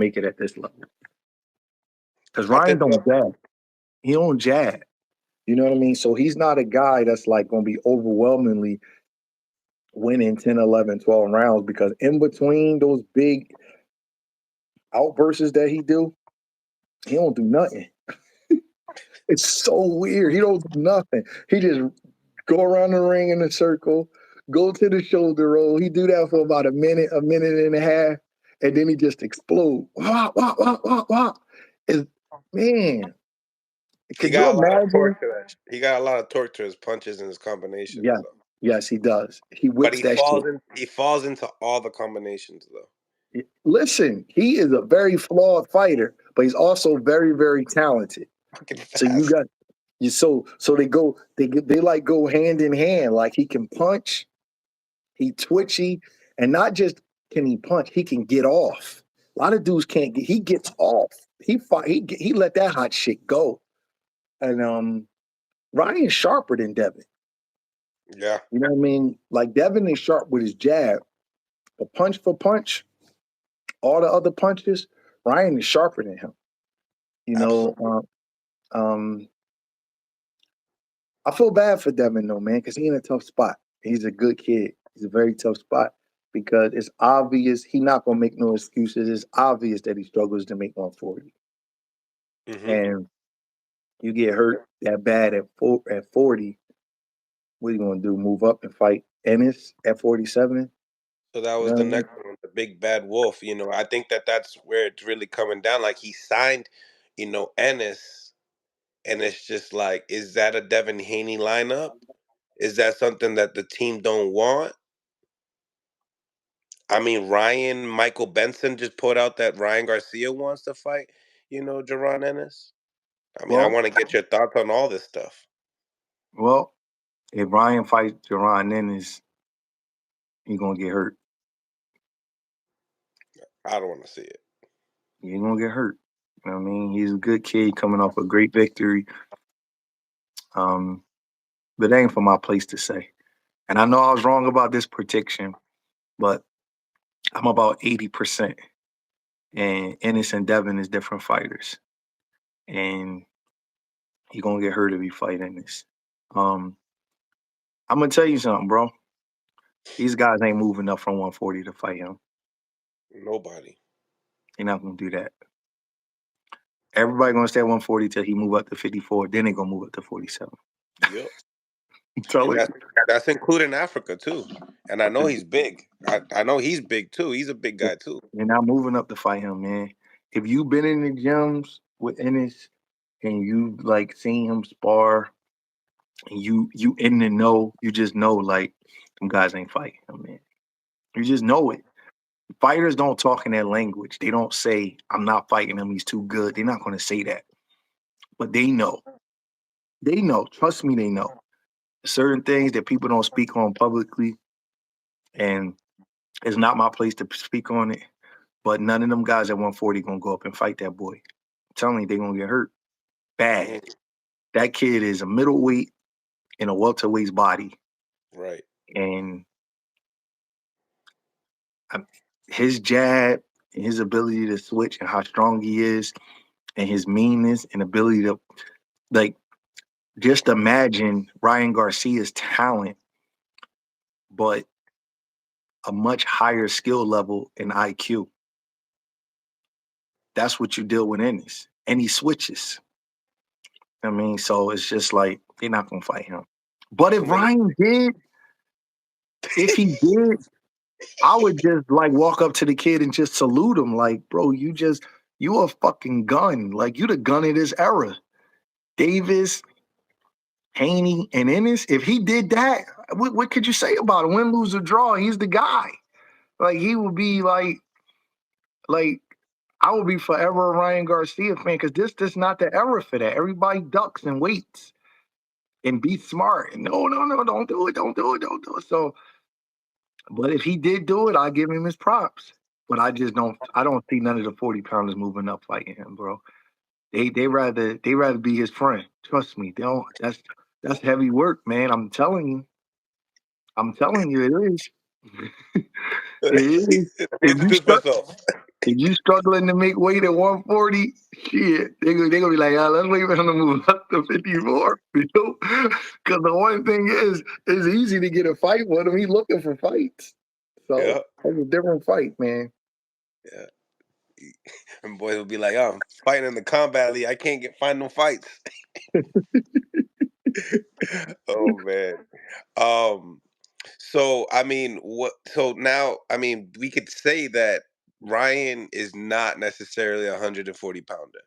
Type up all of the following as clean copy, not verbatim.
make it at this level. Because I Ryan think don't jab. He don't jab. You know what I mean? So he's not a guy that's like going to be overwhelmingly winning 10, 11, 12 rounds because in between those big outbursts that he do, he don't do nothing. It's so weird. He don't do nothing. He just go around the ring in a circle, go to the shoulder roll. He do that for about a minute and a half, and then he just explode. Wah, wah, wah, wah, wah. It's, man, he could you got a lot of imagine? torque to that. He got a lot of torque to his punches and his combinations, Yeah, though. yes, he does. He But whips that shit. he falls into all the combinations, though. Listen, he is a very flawed fighter, but he's also very, very talented. Fucking So you fast. got you so they like go hand in hand. Like he can punch, he twitchy, and not just can he punch, he can get off. A lot of dudes can't get. He gets off. He let that hot shit go. And Ryan's sharper than Devin. Yeah. You know what I mean? Like Devin is sharp with his jab, but punch for punch, all the other punches, Ryan is sharper than him. You know, Absolutely. I feel bad for Devin though, man, because he's in a tough spot. He's a good kid. He's a very tough spot because it's obvious he's not gonna make no excuses. It's obvious that he struggles to make 140. Hmm. And you get hurt that bad at 40, what are you gonna do? Move up and fight Ennis at 47? So that You was know the what I mean? next one, the big bad wolf. I think that that's where it's really coming down. Like he signed, Ennis, and it's just like, is that a Devin Haney lineup? Is that something that the team don't want? I mean, Michael Benson just put out that Ryan Garcia wants to fight, Jaron Ennis. I mean, I Well, want to get your thoughts on all this stuff. well, if Ryan fights Jerron Ennis, he's gonna get hurt. I don't want to see it. He's gonna get hurt. You know what I mean? He's a good kid coming off a great victory. Um, but it ain't for my place to say. And I know I was wrong about this prediction, but I'm about 80%. And Ennis and Devin is different fighters. And he gonna get hurt if he fight Ennis. Um, I'm gonna tell you something, bro. These guys ain't moving up from 140 to fight him. Nobody. They're not gonna do that. Everybody gonna stay at 140 till he move up to 54. Then they gonna move up to 47. Yep. I'm And telling that's including Africa too. And I know he's big. I know he's big too. He's a big you, guy too. they're not moving up to fight him, man. If you've been in the gyms with Ennis and you like seen him spar, and you in the know, you just know like them guys ain't fighting him, man. You just know it. Fighters don't talk in that language. They don't say, I'm not fighting him, he's too good. They're not gonna say that. But they know. They know. Trust me, they know. Certain things that people don't speak on publicly, and it's not my place to speak on it. But none of them guys at 140 gonna go up and fight that boy. I'm telling you, they gonna get hurt bad. Mm, That kid is a middleweight in a welterweight's body, right. and um, his jab and his ability to switch and how strong he is, and his meanness and ability to like just imagine Ryan Garcia's talent, but a much higher skill level in IQ. That's what you deal with in this. And he switches. I mean, so it's just like they're not gonna fight him. But Too if many. Ryan did, if he did, I would just like walk up to the kid and just salute him. Like, bro, you a fucking gun. Like you the gun of this era. Davis, Haney, and Ennis. If he did that, what could you say about it? Win, lose, or draw, he's the guy. Like he would be like I will be forever a Ryan Garcia fan because this not the era for that. Everybody ducks and waits and be smart. And no, no, no, don't do it, don't do it, don't do it. So, but if he did do it, I give him his props. But I don't see none of the 40 pounders moving up fighting him, bro. They rather be his friend. Trust me. They don't that's heavy work, man. I'm telling you. I'm telling you it is. It is. If you Introduce stuck myself. If you struggling to make weight at 140, shit, they gonna be like, let's wait for him to move up to 54. You know, because the one thing is, it's easy to get a fight with him. He's looking for fights, so Yeah, it's a different fight, man. yeah. And boys will be like, "Oh, I'm fighting in the combat league. I can't find no fights." Oh man. Um. So I mean, what? So now, I mean, we could say that Ryan is not necessarily a 140 pounder.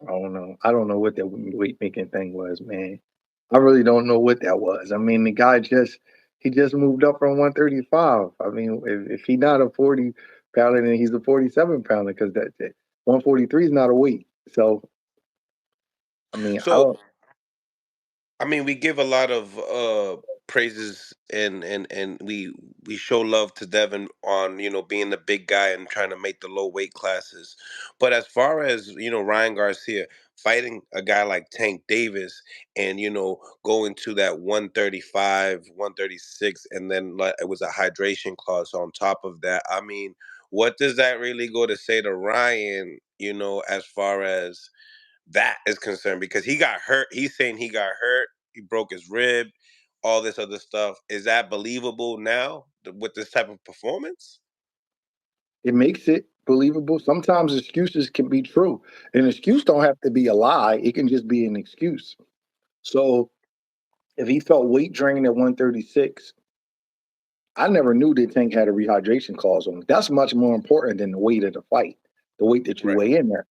I don't know what that weight making thing was, man. I really don't know what that was. I mean, the guy just moved up from 135. I mean, if he's not a 40 pounder, then he's a 47 pounder because that 143 is not a weight. So I mean, I So don't. I mean, we give a lot of praises and we show love to Devin on being the big guy and trying to make the low weight classes. But as far as Ryan Garcia fighting a guy like Tank Davis and going to that 135, 136, and then it was a hydration clause on top of that. I mean, what does that really go to say to Ryan? As far as that is concerned, because he got hurt. He's saying he got hurt. He broke his rib, all this other stuff. Is that believable now with this type of performance? It makes it believable. Sometimes excuses can be true. An excuse don't have to be a lie. It can just be an excuse. So if he felt weight drained at 136, I never knew that Tank had a rehydration clause on it. That's much more important than the weight of the fight, the weight that you Right. weigh in there.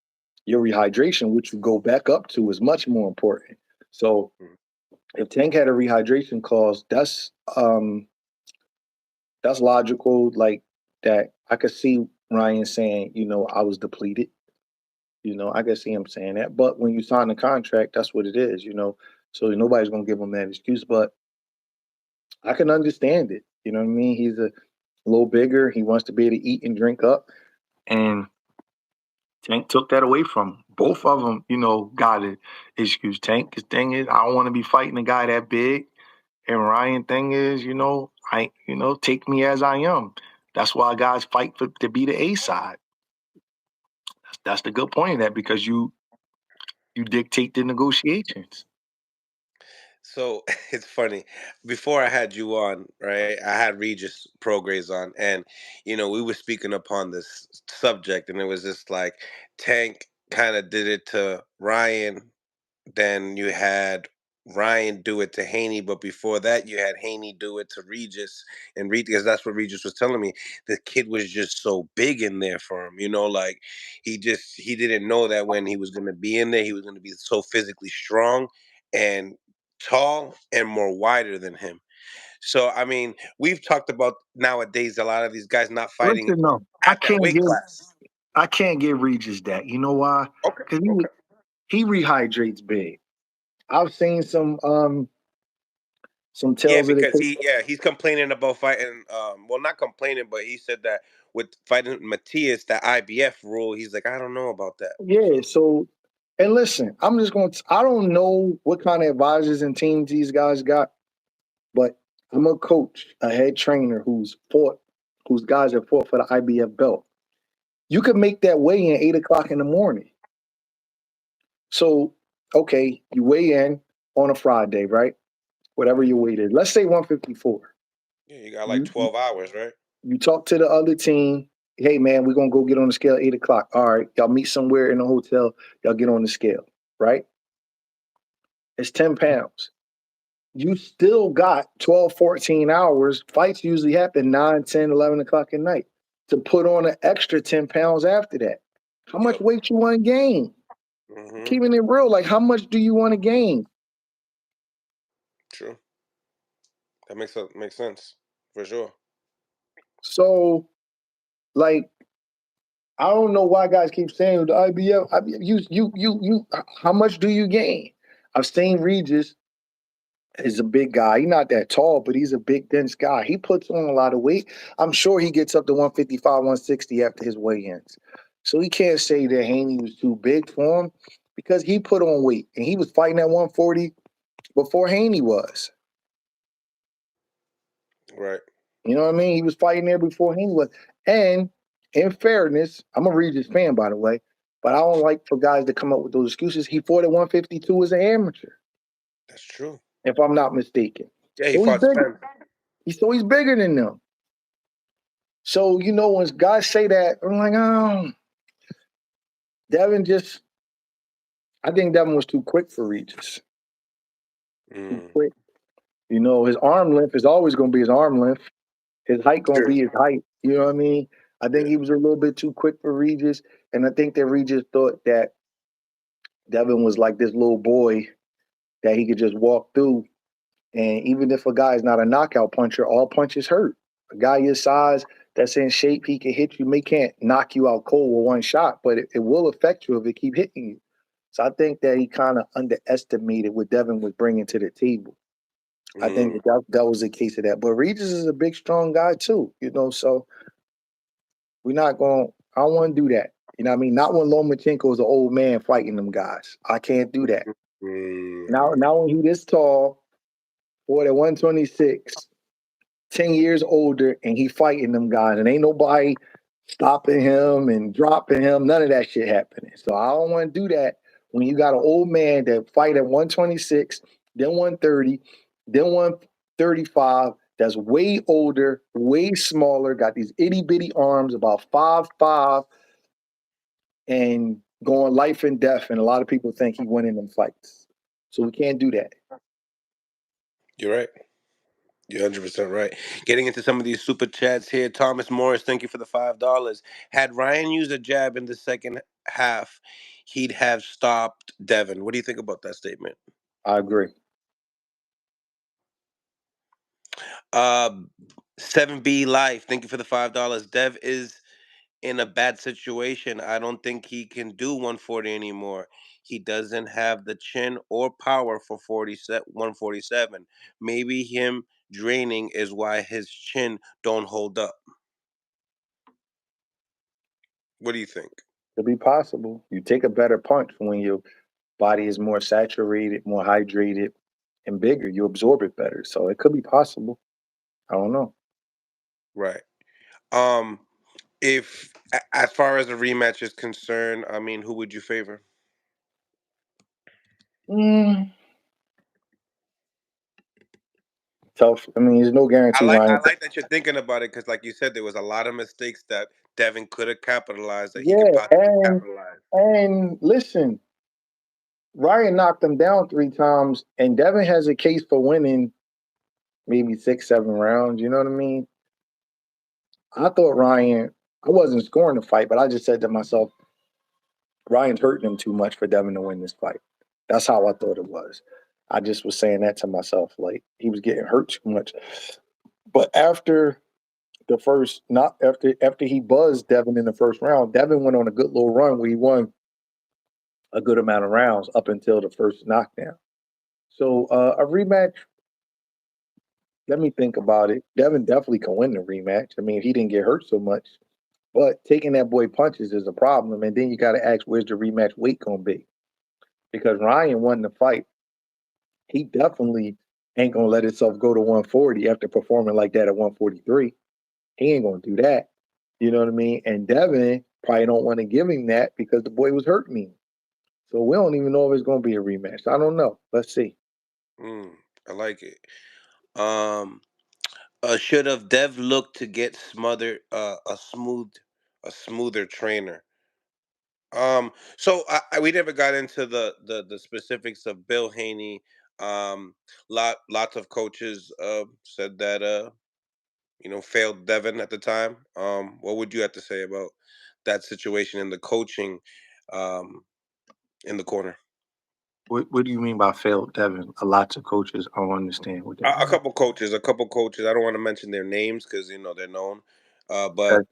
Your rehydration, which you go back up to, is much more important. So Mhm. if Tank had a rehydration clause, that's logical. Like that, I could see Ryan saying, I was depleted. I could see him saying that. But when you sign the contract, that's what it is. So nobody's gonna give him that excuse. But I can understand it. You know what I mean? He's a little bigger. He wants to be able to eat and drink up. And Tank took that away from him. Both of them, got an excuse. Tank, his thing is, I don't want to be fighting a guy that big. And Ryan thing is, take me as I am. That's why guys fight to be the A side. That's the good point of that because you dictate the negotiations. So it's funny. Before I had you on, right? I had Regis Prograis on, and we were speaking upon this subject, and it was just like Tank kind of did it to Ryan. Then you had Ryan do it to Haney, but before that, you had Haney do it to Regis, and because that's what Regis was telling me. The kid was just so big in there for him, like he didn't know that when he was going to be in there, he was going to be so physically strong and tall and more wider than him. So I mean, we've talked about nowadays a lot of these guys not fighting Listen, no, at that weight class. I can't give Regis that. You know why? Okay, Because okay. he rehydrates big. I've seen some Yeah, tales of the because tape. he's complaining about fighting. Well, not complaining, but he said that with fighting Matias, the IBF rule, he's like, I don't know about that. Yeah, so and listen, I don't know what kind of advisors and teams these guys got, but I'm a coach, a head trainer whose guys have fought for the IBF belt. You could make that weigh in 8 o'clock in the morning. So, okay, you weigh in on a Friday, right? Whatever your weight is. Let's say 154. Yeah, you got like You you, 12 hours, right? you talk to the other team. Hey man, we're gonna go get on the scale at 8 o'clock. All right, y'all meet somewhere in a hotel, y'all get on the scale, right? It's 10 pounds. You still got 12, 14 hours. Fights usually happen 9, 10, 11 o'clock at night to put on an extra 10 pounds after that. How much Yep. weight you want to gain? Mm-hmm. Keeping it real, like how much do you want to gain? True. That makes sense for sure. So, like, I don't know why guys keep saying the IBF. How much do you gain? I've seen Regis is a big guy. He's not that tall, but he's a big, dense guy. He puts on a lot of weight. I'm sure he gets up to 155, 160 after his weigh-ins. So he can't say that Haney was too big for him because he put on weight and he was fighting at 140 before Haney was. Right. You know what I mean? He was fighting there before Haney was. And in fairness, I'm a Regis fan, by the way, but I don't like for guys to come up with those excuses. He fought at 152 as an amateur, That's true. if I'm not mistaken. Yeah, he So he's fought bigger. Spence. So he's bigger than them. So when guys say that, I'm like, oh, Devin just. I think Devin was too quick for Regis. Too Mm. quick. His arm length is always going to be his arm length. His height going to True. be his height. You know what I mean? I think Yeah. he was a little bit too quick for Regis, and I think that Regis thought that Devin was like this little boy that he could just walk through. And even if a guy is not a knockout puncher, all punches hurt. A guy your size that's in shape, he can hit you. May can't knock you out cold with one shot, but it will affect you if it keep hitting you. So I think that he kind of underestimated what Devin was bringing to the table. I think Mm. that was a case of that. But Regis is a big, strong guy too, so we're not going. I don't want to do that. You know what I mean? Not when Lomachenko is an old man fighting them guys. I can't do that. Mm. Now when he this tall, boy, at 126, 10 years older, and he fighting them guys, and ain't nobody stopping him and dropping him. None of that shit happening. So I don't want to do that when you got an old man that fight at 126, then 130, then 135. That's way older, way smaller, got these itty bitty arms, about 5'5", and going life and death. And a lot of people think he winning them fights. So we can't do that. You're right. You're 100% right. Getting into some of these super chats here. Thomas Morris, thank you for the $5. Had Ryan used a jab in the second half, he'd have stopped Devin. What do you think about that statement? I agree. Uh, 7B Life, thank you for the $5. Dev is in a bad situation. I don't think he can do 140 anymore. He doesn't have the chin or power for 147. Maybe him draining is why his chin don't hold up. What do you think? Could be possible. You take a better punch when your body is more saturated, more hydrated, and bigger. You absorb it better. So it could be possible. I don't know. Right. Um, if as far as a rematch is concerned, I mean, who would you favor? Mm, tough. I mean, there's no I guarantee like Ryan. I like that you're thinking about it because, like you said, there was a lot of mistakes that Devin could have capitalized that he could Yeah, possibly capitalize. and listen, Ryan knocked him down 3 times, and Devin has a case for winning maybe 6, 7 rounds. You know what I mean? I thought Ryan. I wasn't scoring the fight, but I just said to myself, Ryan's hurting him too much for Devin to win this fight. That's how I thought it was. I just was saying that to myself, like he was getting hurt too much. But after the first, not after he buzzed Devin in the first round, Devin went on a good little run where he won a good amount of rounds up until the first knockdown. So a rematch. Let me think about it. Devin definitely can win the rematch. I mean, if he didn't get hurt so much. But taking that boy punches is a problem, and then you got to ask, where's the rematch weight gonna be? Because Ryan won the fight. He definitely ain't gonna let himself go to 140 after performing like that at 143. He ain't gonna do that. You know what I mean? And Devin probably don't want to give him that because the boy was hurting him. So we don't even know if it's gonna be a rematch. I don't know. Let's see. I like it. Um, should have Dev looked to get smothered a smoother trainer? So we never got into the specifics of Bill Haney. Lots of coaches said that failed Devin at the time. What would you have to say about that situation in the coaching um in the corner? What do you mean by failed, Devin? A lot of coaches. I don't understand what that A means. couple coaches, a couple coaches. I don't want to mention their names because they're known, but Okay.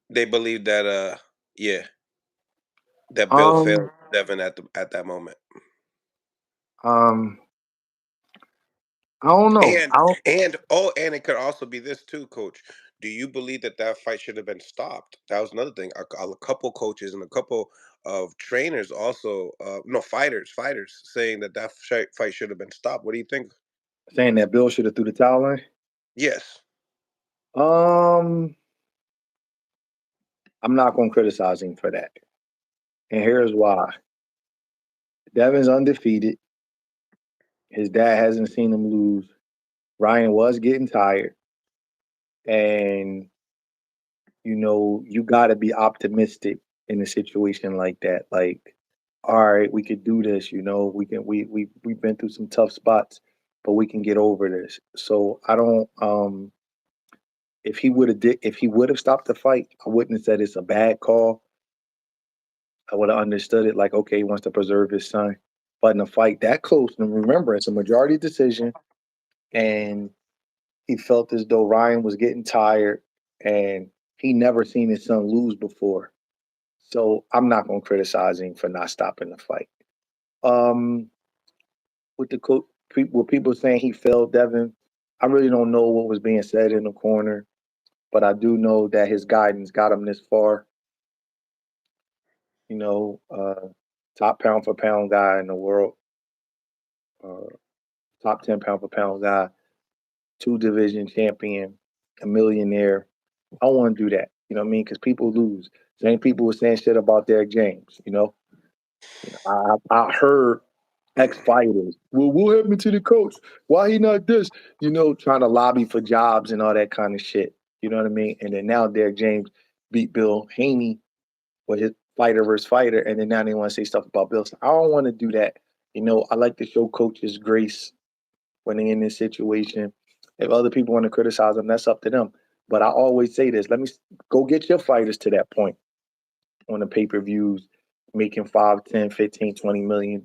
they believe that yeah, that Bill Um. failed Devin at that moment. Um. I don't know. And I don't. and it could also be this too, Coach. Do you believe that that fight should have been stopped? That was another thing. A couple coaches and a couple of trainers also, no fighters saying that fight should have been stopped. What do you think? Saying that Bill should have threw the towel in. Yes. Um. I'm not gonna criticize him for that. And here's why. Devin's undefeated. His dad hasn't seen him lose. Ryan was getting tired. And you got to be optimistic in a situation like that. Like, all right, we could do this. We can. We've been through some tough spots, but we can get over this. So I don't. If he would have stopped the fight, I wouldn't have said it's a bad call. I would have understood it like, okay, he wants to preserve his son. But in a fight that close, and remember, it's a majority decision, and he felt as though Ryan was getting tired, and he never seen his son lose before. So I'm not going to criticize him for not stopping the fight. Um, with the with people saying he failed Devin, I really don't know what was being said in the corner, but I do know that his guidance got him this far. You know, uh, top pound for pound guy in the world, uh, top 10 pound for pound guy, two division champion, a millionaire. I want to do that. You know what I mean? Because people lose. Same people were saying shit about Derek James. I heard ex fighters. Well, what happened to the coach? Why he not this? Trying to lobby for jobs and all that kind of shit. You know what I mean? And then now Derek James beat Bill Haney with his fighter versus fighter, and then now they want to say stuff about Bill. So I don't want to do that. I like to show coaches grace when they're in this situation. If other people want to criticize them, that's up to them. But I always say this: let me go get your fighters to that point on the pay-per-views, making 5, 10, 15, $20 million.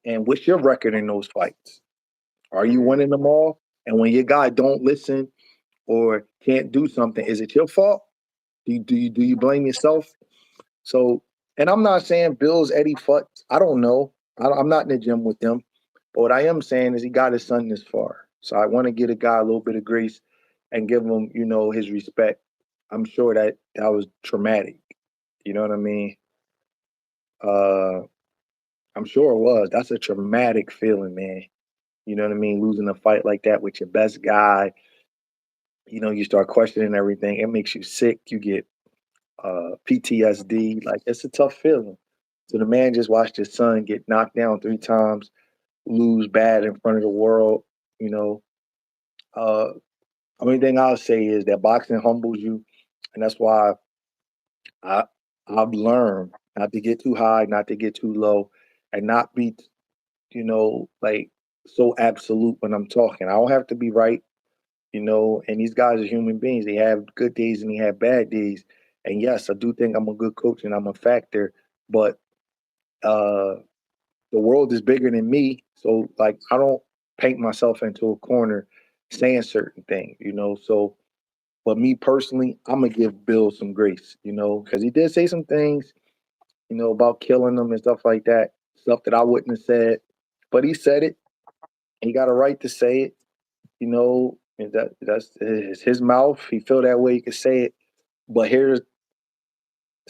And what's your record in those fights? Are you Mm. winning them all? And when your guy don't listen or can't do something, is it your fault? Do you blame yourself? So, and I'm not saying Bill's Eddie Futz. I don't know. I'm not in the gym with them. But what I am saying is he got his son this far. So I want to give a guy a little bit of grace and give him, his respect. I'm sure that was traumatic. You know what I mean? Uh, I'm sure it was. That's a traumatic feeling, man. You know what I mean? Losing a fight like that with your best guy, you start questioning everything. It makes you sick. You get PTSD. Like, it's a tough feeling. So the man just watched his son get knocked down 3 times, lose bad in front of the world. You know, uh, only thing I'll say is that boxing humbles you, and that's why I I've learned not to get too high, not to get too low, and not be like so absolute when I'm talking. I don't have to be right. And these guys are human beings. They have good days and they have bad days. And yes, I do think I'm a good coach and I'm a factor, but uh the world is bigger than me. So like I don't paint myself into a corner saying certain things. So but me personally, I'm gonna give Bill some grace, because he did say some things, about killing them and stuff like that. Stuff that I wouldn't have said. But he said it. He got a right to say it. And that's his mouth. He feel that way, he could say it. But here's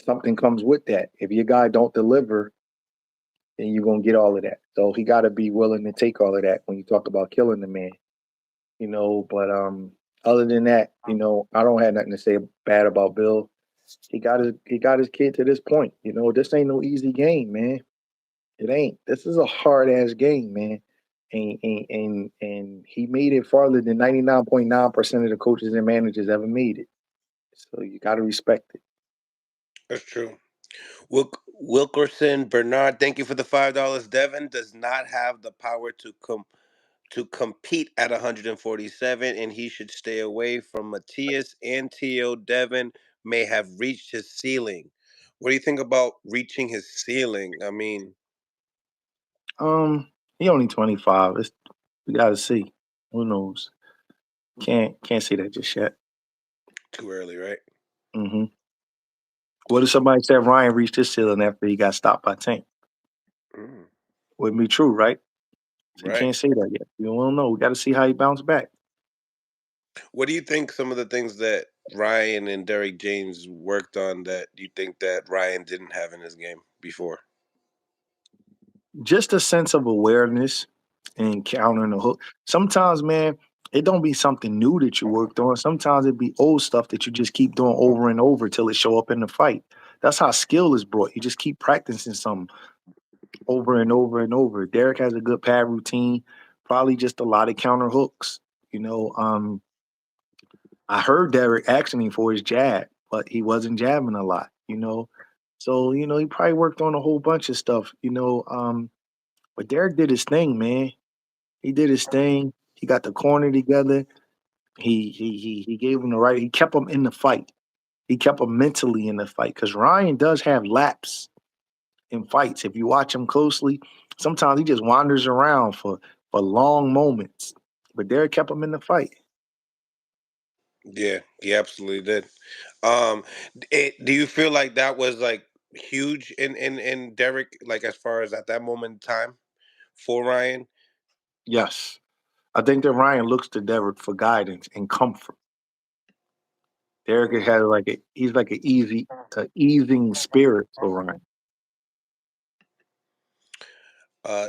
something comes with that. If your guy don't deliver, then you're gonna get all of that. So he gotta be willing to take all of that when you talk about killing the man. But other than that, I don't have nothing to say bad about Bill. He got his kid to this point. This ain't no easy game, man. It ain't. This is a hard ass game, man. And he made it farther than 99.9% of the coaches and managers ever made it. So you got to respect it. That's true. Wilkerson Bernard, thank you for the $5. Devin does not have the power to compete at 147, and he should stay away from Matias and Tio. Devin may have reached his ceiling. What do you think about reaching his ceiling? I mean, He only 25. We got to see. Who knows? Can't see that just yet. too early, right? hmm What if somebody said Ryan reached his ceiling after he got stopped by Tank? Mm, Wouldn't be true, right? So you right. can't say that yet. You don't know. We got to see how he bounced back. What do you think some of the things that Ryan and Derek James worked on that you think that Ryan didn't have in his game before? Just a sense of awareness and countering the hook. Sometimes, man, it don't be something new that you worked on. Sometimes it be old stuff that you just keep doing over and over till it show up in the fight. That's how skill is brought. You just keep practicing something over and over and over. Derek has a good pad routine, probably just a lot of counter hooks. You know, I heard Derek asking him for his jab, but he wasn't jabbing a lot, you know. So, you know, he probably worked on a whole bunch of stuff, you know. But Derek did his thing, man. He did his thing. He got the corner together. He gave him the right. He kept him in the fight. He kept him mentally in the fight because Ryan does have laps in fights. If you watch him closely, sometimes he just wanders around for long moments. But Derek kept him in the fight. Yeah, he absolutely did. Um, do you feel like that was like huge in Derek, like as far as at that moment in time for Ryan? Yes. I think that Ryan looks to Derek for guidance and comfort. Derek has like he's like a easing spirit for Ryan. Uh,